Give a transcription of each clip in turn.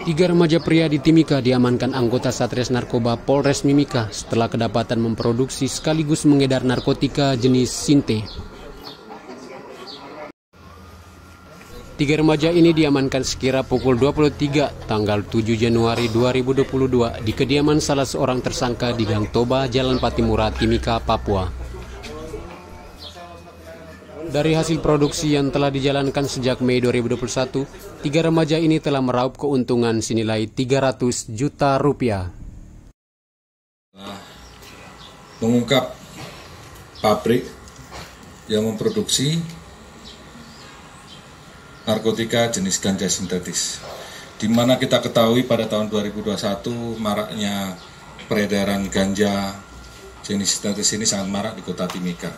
Tiga remaja pria di Timika diamankan anggota Satres Narkoba Polres Mimika setelah kedapatan memproduksi sekaligus mengedar narkotika jenis Sinte. Tiga remaja ini diamankan sekira pukul 23 tanggal 7 Januari 2022 di kediaman salah seorang tersangka di Gang Toba, Jalan Patimura, Timika, Papua. Dari hasil produksi yang telah dijalankan sejak Mei 2021, tiga remaja ini telah meraup keuntungan senilai 300 juta rupiah. Mengungkap pabrik yang memproduksi narkotika jenis ganja sintetis, di mana kita ketahui pada tahun 2021 maraknya peredaran ganja jenis sintetis ini sangat marak di kota Timika.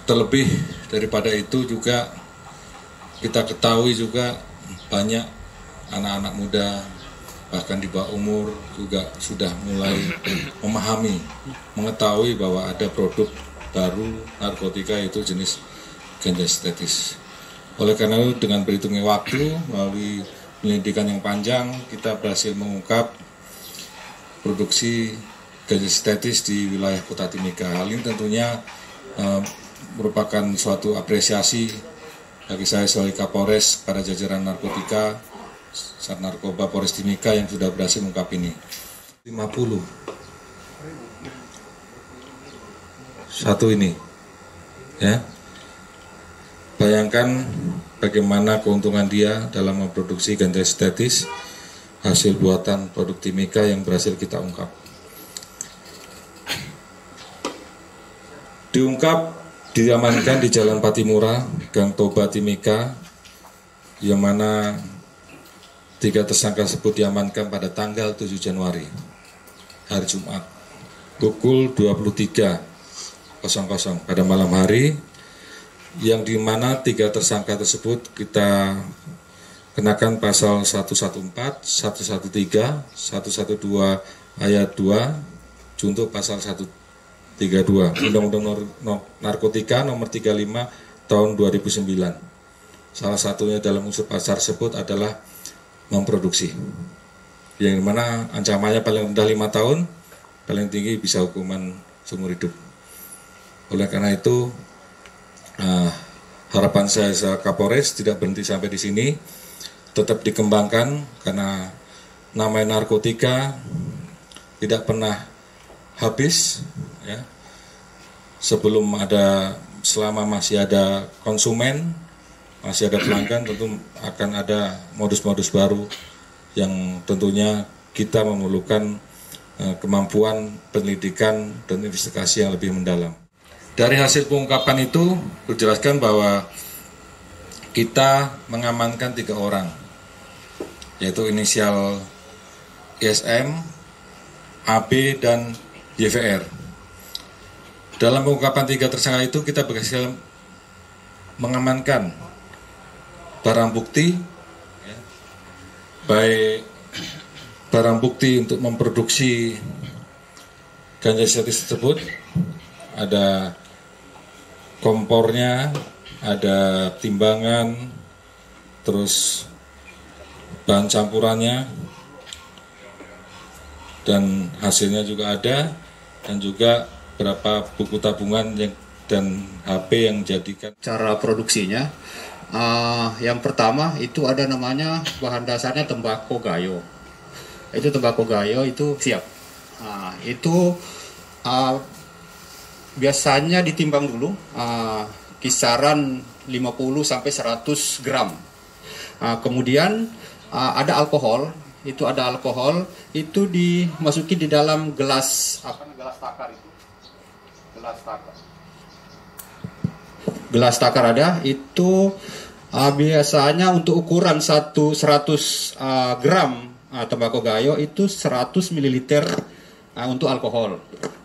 Terlebih daripada itu juga kita ketahui juga banyak anak-anak muda bahkan di bawah umur juga sudah mulai memahami, mengetahui bahwa ada produk baru narkotika yaitu jenis ganja sintetis. Oleh karena itu dengan berhitungnya waktu melalui penyelidikan yang panjang kita berhasil mengungkap produksi ganja sintetis di wilayah kota Timika. Hal ini tentunya merupakan suatu apresiasi bagi saya sebagai Kapolres pada jajaran narkotika Sat Narkoba Polres Timika yang sudah berhasil mengungkap ini. 50 satu ini ya, bayangkan bagaimana keuntungan dia dalam memproduksi ganja sintetis hasil buatan produk Timika yang berhasil kita ungkap. Diamankan di Jalan Patimura, Gang Toba, Timika, yang mana tiga tersangka tersebut diamankan pada tanggal 7 Januari, hari Jumat, pukul 23.00 pada malam hari, yang dimana tiga tersangka tersebut kita kenakan pasal 114, 113, 112 ayat 2, junto pasal 132 Undang-Undang Narkotika nomor 35 tahun 2009. Salah satunya dalam unsur pasal tersebut adalah memproduksi, yang dimana ancamannya paling rendah 5 tahun, paling tinggi bisa hukuman seumur hidup. Oleh karena itu harapan saya sebagai Kapolres tidak berhenti sampai di sini, tetap dikembangkan karena namanya narkotika tidak pernah habis ya. Selama masih ada konsumen, masih ada pelanggan, tentu akan ada modus-modus baru yang tentunya kita memerlukan kemampuan penyelidikan dan investigasi yang lebih mendalam. Dari hasil pengungkapan itu dijelaskan bahwa kita mengamankan 3 orang, yaitu inisial ISM, AB, dan YVR. Dalam pengungkapan 3 tersangka itu kita berhasil mengamankan barang bukti, baik barang bukti untuk memproduksi ganja sintetis tersebut, ada kompornya, ada timbangan, terus bahan campurannya, dan hasilnya juga ada, dan juga berapa buku tabungan dan HP yang dijadikan. Cara produksinya, yang pertama itu ada namanya bahan dasarnya tembakau gayo. Itu tembakau gayo itu siap. Itu biasanya ditimbang dulu kisaran 50 sampai 100 gram. Kemudian ada alkohol, itu dimasuki di dalam gelas takar itu. Gelas takar ada itu biasanya untuk ukuran 100 gram tembakau gayo itu 100 ml untuk alkohol.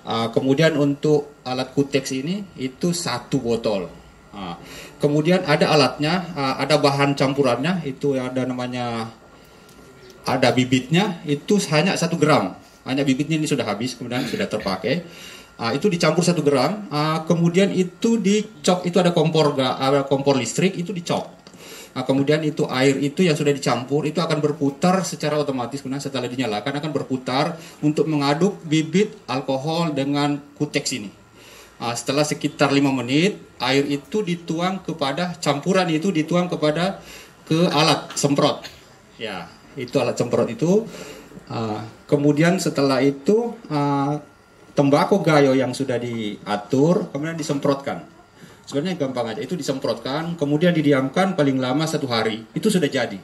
Kemudian untuk alat kuteks ini itu 1 botol. Kemudian ada alatnya, ada bahan campurannya, itu ada namanya, ada bibitnya, itu hanya 1 gram. Hanya bibitnya ini sudah habis, kemudian sudah terpakai. Itu dicampur 1 gram, kemudian itu dicok, itu ada kompor listrik, itu dicok. Kemudian itu air itu yang sudah dicampur itu akan berputar secara otomatis, kemudian setelah dinyalakan akan berputar untuk mengaduk bibit alkohol dengan kuteks ini. Setelah sekitar 5 menit, air itu dituang kepada campuran itu dituang kepada ke alat semprot. Ya, itu alat semprot itu. Kemudian setelah itu tembakau gayo yang sudah diatur kemudian disemprotkan. Sebenarnya gampang aja, itu disemprotkan, kemudian didiamkan paling lama 1 hari, itu sudah jadi.